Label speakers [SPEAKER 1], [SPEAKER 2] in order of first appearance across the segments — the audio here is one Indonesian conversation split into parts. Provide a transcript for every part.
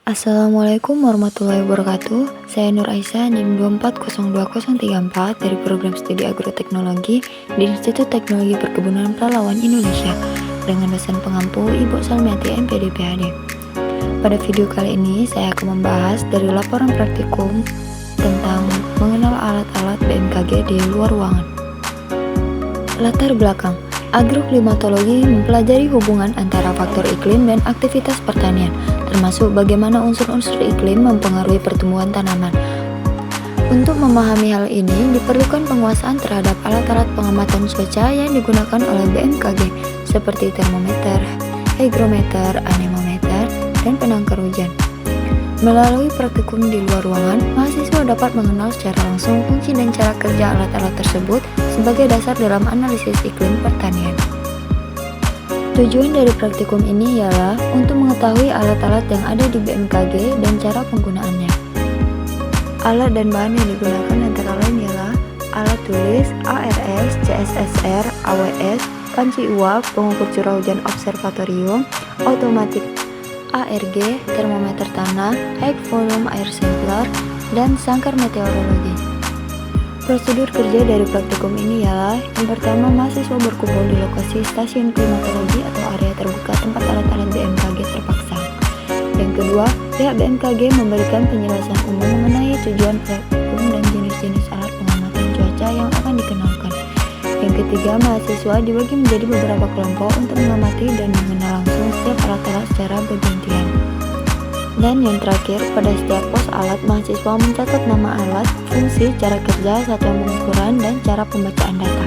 [SPEAKER 1] Assalamualaikum warahmatullahi wabarakatuh. Saya Nur Aisyah, NIM 2402034 dari Program Studi Agroteknologi di Institut Teknologi Perkebunan Pahlawan Indonesia dengan dosen pengampu Ibu Salmiati MPD PhD. Pada video kali ini saya akan membahas dari laporan praktikum tentang mengenal alat-alat BMKG di luar ruangan. Latar belakang agroklimatologi mempelajari hubungan antara faktor iklim dan aktivitas pertanian, termasuk bagaimana unsur-unsur iklim mempengaruhi pertumbuhan tanaman. Untuk memahami hal ini, diperlukan penguasaan terhadap alat-alat pengamatan cuaca yang digunakan oleh BMKG, seperti termometer, hygrometer, anemometer, dan penangkar hujan. Melalui praktikum di luar ruangan, mahasiswa dapat mengenal secara langsung fungsi dan cara kerja alat-alat tersebut sebagai dasar dalam analisis iklim pertanian. Tujuan dari praktikum ini ialah untuk mengetahui alat-alat yang ada di BMKG dan cara penggunaannya. Alat dan bahan yang digunakan antara lain ialah alat tulis, ARS, CSSR, AWS, panci uap, pengukur curah hujan observatorium, otomatik ARG, termometer tanah, high volume air sampler, dan sangkar meteorologi. Prosedur kerja dari praktikum ini ialah yang pertama, mahasiswa berkumpul di lokasi stasiun klimatologi atau area terbuka tempat alat-alat BMKG terpasang. Yang kedua, pihak BMKG memberikan penjelasan umum mengenai tujuan praktikum dan jenis-jenis alat pengamatan cuaca yang akan dikenalkan. Yang ketiga, mahasiswa dibagi menjadi beberapa kelompok untuk mengamati dan mengenal langsung setiap alat-alat secara bergantian. Dan yang terakhir, pada setiap pos alat, mahasiswa mencatat nama alat, fungsi, cara kerja, satuan pengukuran, dan cara pembacaan data.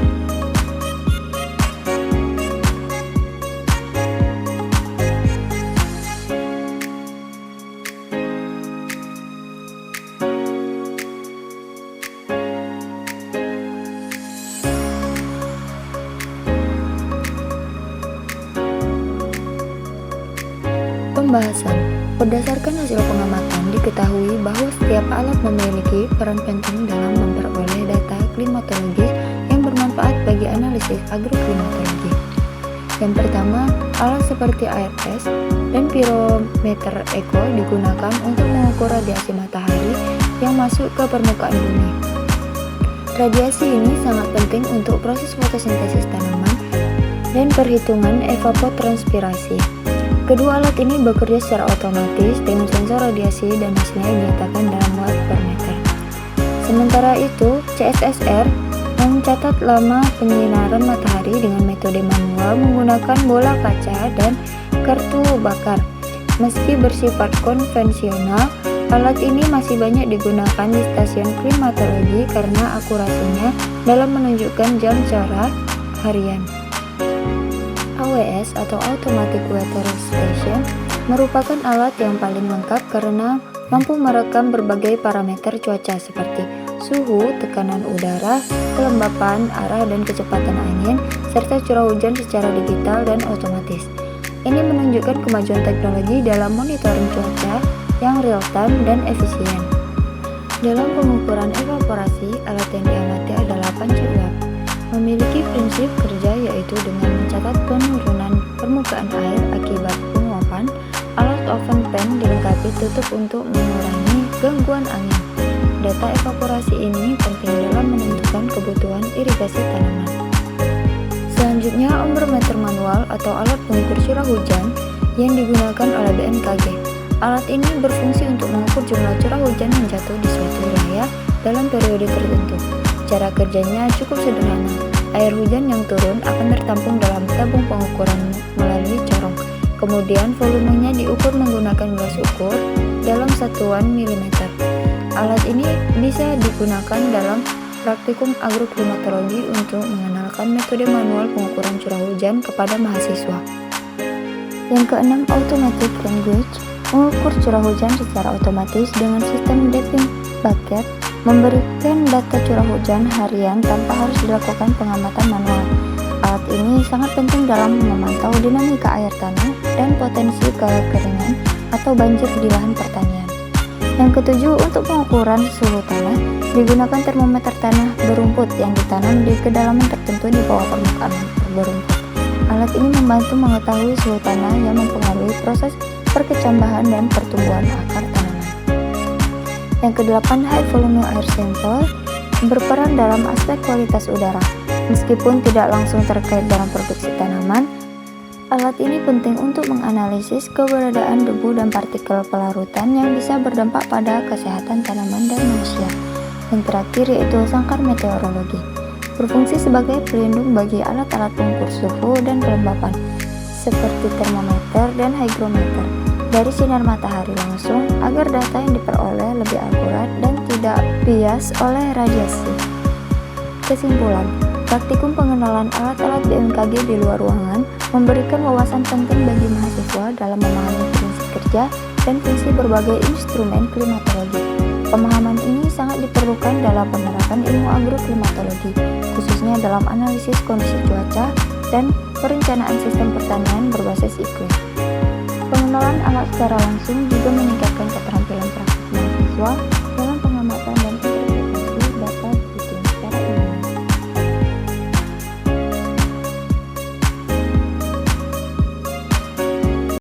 [SPEAKER 1] Pembahasan. Berdasarkan hasil pengamatan, diketahui bahwa setiap alat memiliki peran penting dalam memperoleh data klimatologis yang bermanfaat bagi analisis agroklimatologi. Yang pertama, alat seperti ARS dan pirometer eko digunakan untuk mengukur radiasi matahari yang masuk ke permukaan bumi. Radiasi ini sangat penting untuk proses fotosintesis tanaman dan perhitungan evapotranspirasi. Kedua alat ini bekerja secara otomatis dengan sensor radiasi dan hasilnya dinyatakan dalam watt per meter. Sementara itu, CSSR mencatat lama penyinaran matahari dengan metode manual menggunakan bola kaca dan kartu bakar. Meski bersifat konvensional, alat ini masih banyak digunakan di stasiun klimatologi karena akurasinya dalam menunjukkan jam cerah harian. AWS atau Automatic Weather Station merupakan alat yang paling lengkap karena mampu merekam berbagai parameter cuaca seperti suhu, tekanan udara, kelembapan, arah dan kecepatan angin, serta curah hujan secara digital dan otomatis. Ini menunjukkan kemajuan teknologi dalam monitoring cuaca yang real-time dan efisien. Dalam pengukuran evaporasi, alat yang diamati adalah panci uap. Memiliki prinsip kerja yaitu dengan mencatat penurunan permukaan air akibat penguapan. Alat oven pan dilengkapi tutup untuk mengurangi gangguan angin. Data evaporasi ini penting dalam menentukan kebutuhan irigasi tanaman. Selanjutnya, ombrometer manual atau alat pengukur curah hujan yang digunakan oleh BMKG. Alat ini berfungsi untuk mengukur jumlah curah hujan yang jatuh di suatu wilayah dalam periode tertentu. Cara kerjanya cukup sederhana. Air hujan yang turun akan tertampung dalam tabung pengukuran melalui corong. Kemudian volumenya diukur menggunakan gelas ukur dalam satuan milimeter. Alat ini bisa digunakan dalam praktikum agroklimatologi untuk mengenalkan metode manual pengukuran curah hujan kepada mahasiswa. Yang keenam, automatic language mengukur curah hujan secara otomatis dengan sistem damping bucket, memberikan data curah hujan harian tanpa harus dilakukan pengamatan manual. Alat ini sangat penting dalam memantau dinamika air tanah dan potensi kekeringan atau banjir di lahan pertanian. Yang ketujuh, untuk pengukuran suhu tanah, digunakan termometer tanah berumput yang ditanam di kedalaman tertentu di bawah permukaan berumput. Alat ini membantu mengetahui suhu tanah yang mempengaruhi proses perkecambahan dan pertumbuhan akar tanaman. Yang kedelapan, high volume air sample berperan dalam aspek kualitas udara. Meskipun tidak langsung terkait dalam produksi tanaman, alat ini penting untuk menganalisis keberadaan debu dan partikel pelarutan yang bisa berdampak pada kesehatan tanaman dan manusia. Yang terakhir yaitu sangkar meteorologi, berfungsi sebagai pelindung bagi alat-alat pengukur suhu dan kelembapan, seperti termometer dan hygrometer, dari sinar matahari langsung agar data yang diperoleh lebih akurat dan tidak bias oleh radiasi. Kesimpulan, praktikum pengenalan alat-alat BMKG di luar ruangan memberikan wawasan penting bagi mahasiswa dalam memahami prinsip kerja dan fungsi berbagai instrumen klimatologi. Pemahaman ini sangat diperlukan dalam penerapan ilmu agroklimatologi, khususnya dalam analisis kondisi cuaca dan perencanaan sistem pertanian berbasis iklim. Pengenalan alat secara langsung juga meningkatkan keterampilan praktik mahasiswa